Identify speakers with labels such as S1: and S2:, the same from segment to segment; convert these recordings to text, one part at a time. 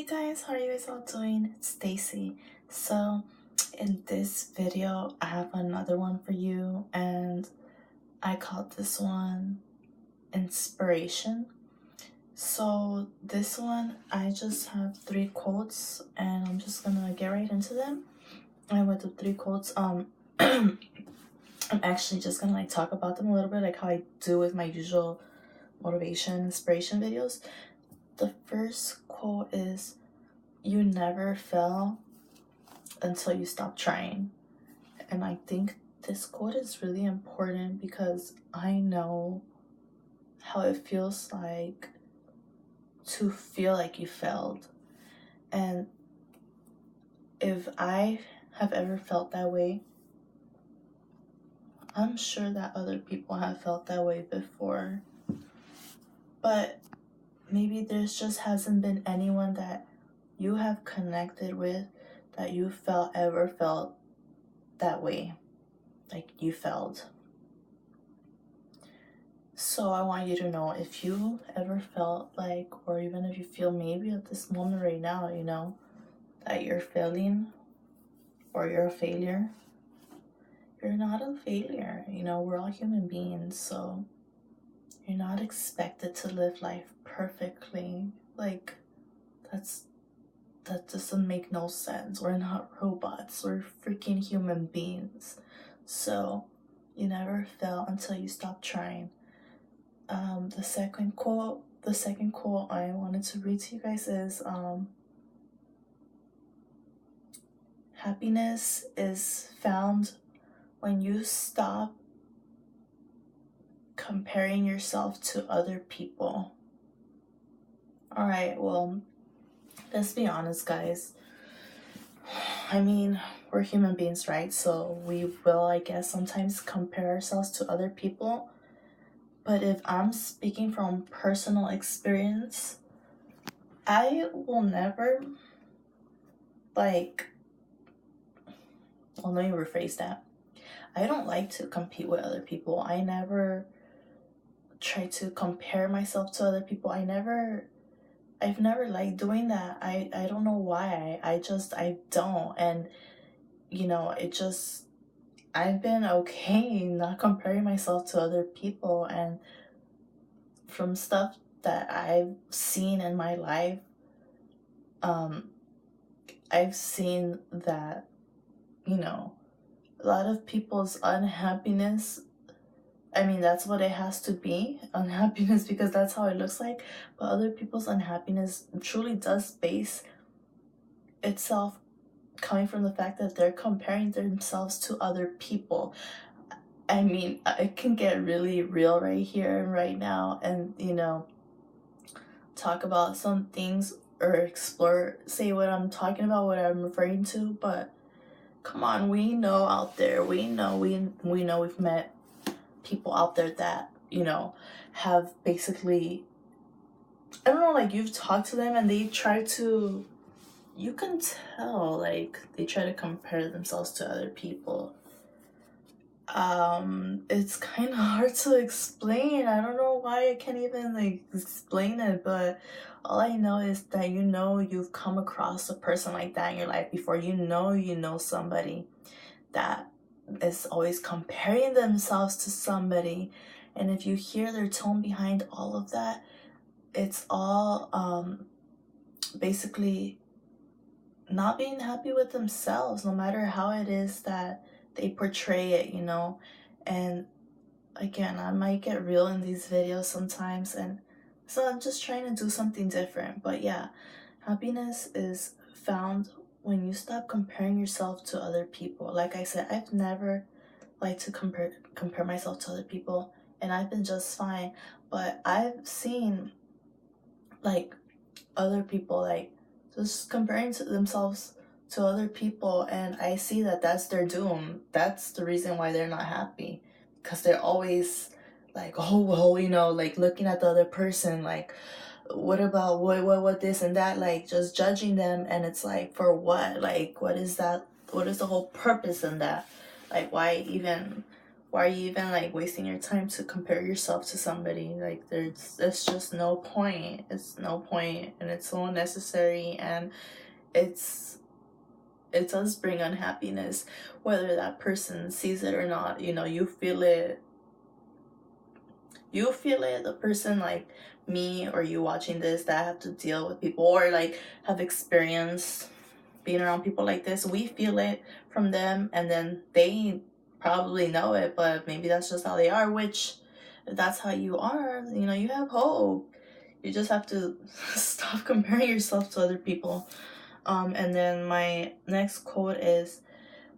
S1: Hey guys, how are you guys all doing? It's Stacy. So, in this video, I have another one for you, and I called this one Inspiration. So, this one, I just have 3 quotes, and I'm just gonna get right into them. And with the 3 quotes, I'm actually just gonna talk about them a little bit, like how I do with my usual motivation, inspiration videos. The first quote is, "You never fail until you stop trying." And I think this quote is really important because I know how it feels like to feel like you failed. And if I have ever felt that way, I'm sure that other people have felt that way before. But maybe there's just hasn't been anyone that you have connected with that you ever felt that way, like you felt. So I want you to know, if you ever felt like, or even if you feel maybe at this moment right now, that you're failing or you're a failure, you're not a failure. We're all human beings, so you're not expected to live life perfectly. Like, that doesn't make no sense. We're not robots. We're freaking human beings. So you never fail until you stop trying. The second quote I wanted to read to you guys is, happiness is found when you stop comparing yourself to other people. Alright, well, let's be honest, guys. I mean, we're human beings, right? So we will, I guess, sometimes compare ourselves to other people. But if I'm speaking from personal experience, I will never, let me rephrase that. I don't like to compete with other people. I never try to compare myself to other people. I've never liked doing that. I don't know why. I don't. And, I've been okay not comparing myself to other people. And from stuff that I've seen in my life, I've seen that, a lot of people's unhappiness, I mean, that's what it has to be, unhappiness, because that's how it looks like. But other people's unhappiness truly does base itself coming from the fact that they're comparing themselves to other people. I mean, it can get really real right here and right now, and, talk about some things or explore, say what I'm talking about, what I'm referring to. But come on, we know out there, we know we've met people out there that, have basically, I don't know, like, you've talked to them and they try to, you can tell, like, they try to compare themselves to other people. It's kind of hard to explain. I don't know why I can't even, explain it, but all I know is that, you've come across a person like that in your life before. You know somebody that is always comparing themselves to somebody. And if you hear their tone behind all of that, it's all basically not being happy with themselves, no matter how it is that they portray it, And again, I might get real in these videos sometimes, and so I'm just trying to do something different. But yeah, happiness is found when you stop comparing yourself to other people. Like I said, I've never liked to compare myself to other people, and I've been just fine. But I've seen, other people, just comparing to themselves to other people, and I see that that's their doom. That's the reason why they're not happy, because they're always like, oh well, looking at the other person, like, what about what this and that, just judging them. And it's like, for what? Like, what is that? What is the whole purpose in that? Like, why even why are you even like wasting your time to compare yourself to somebody? Like there's just no point. It's no point, and it's so unnecessary, and it does bring unhappiness, whether that person sees it or not. You know, you feel it. The person like me or you watching this that have to deal with people or like have experienced being around people like this, we feel it from them, and then they probably know it, but maybe that's just how they are, which if that's how you are, you know, you have hope. You just have to stop comparing yourself to other people. And then my next quote is,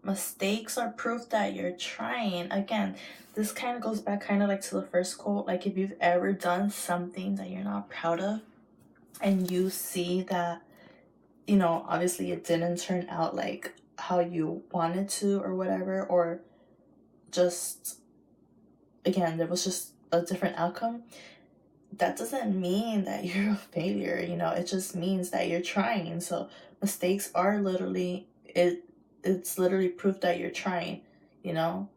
S1: mistakes are proof that you're trying. Again, this kind of goes back kind of like to the first quote. Like, if you've ever done something that you're not proud of and you see that, you know, obviously it didn't turn out like how you wanted to or whatever, or just, again, there was just a different outcome, that doesn't mean that you're a failure. You know, it just means that you're trying. So mistakes are literally it's literally proof that you're trying. You know,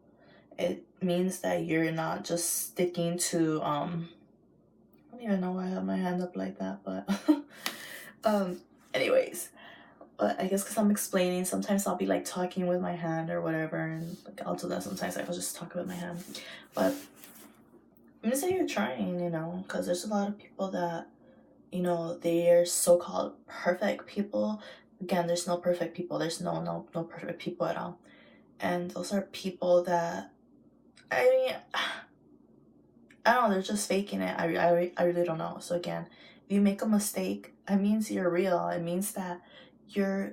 S1: it means that you're not just sticking to I don't even know why I have my hand up like that, but anyways, but I guess because I'm explaining, sometimes I'll be like talking with my hand or whatever, and like I'll do that sometimes. Like, I'll just talk with my hand, but I'm gonna say you're trying, you know, because there's a lot of people that, you know, they're so-called perfect people. Again, there's no perfect people. There's no perfect people at all. And those are people that, I mean, I don't know, they're just faking it. I really don't know. So again, if you make a mistake, it means you're real. It means that you're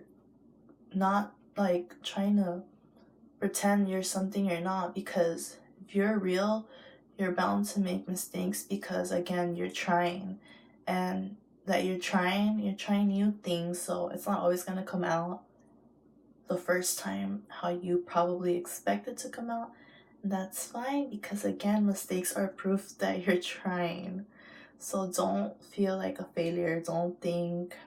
S1: not like trying to pretend you're something you're not, because if you're real, you're bound to make mistakes, because again, you're trying, and that you're trying new things, so it's not always going to come out the first time how you probably expect it to come out. That's fine, because again, mistakes are proof that you're trying. So don't feel like a failure. Don't think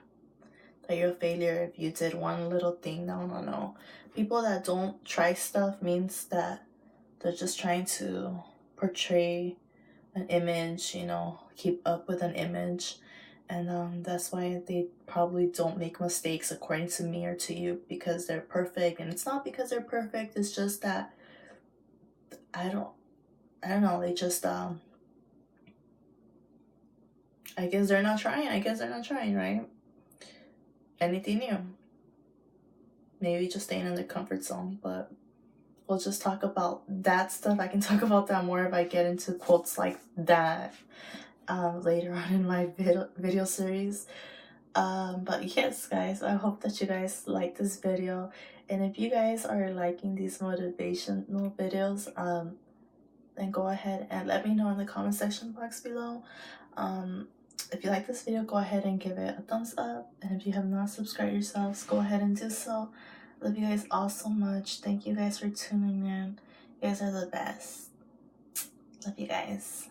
S1: that you're a failure if you did one little thing. No. People that don't try stuff means that they're just trying to portray an image, you know, keep up with an image. And that's why they probably don't make mistakes, according to me or to you, because they're perfect. And it's not because they're perfect, it's just that I don't know, they just I guess they're not trying, right? Anything new. Maybe just staying in their comfort zone, but we'll just talk about that stuff. I can talk about that more if I get into quotes like that later on in my video series. But yes, guys, I hope that you guys like this video. And if you guys are liking these motivational videos, then go ahead and let me know in the comment section box below. If you like this video, go ahead and give it a thumbs up. And if you have not subscribed yourselves, go ahead and do so. Love you guys all so much. Thank you guys for tuning in. You guys are the best. Love you guys.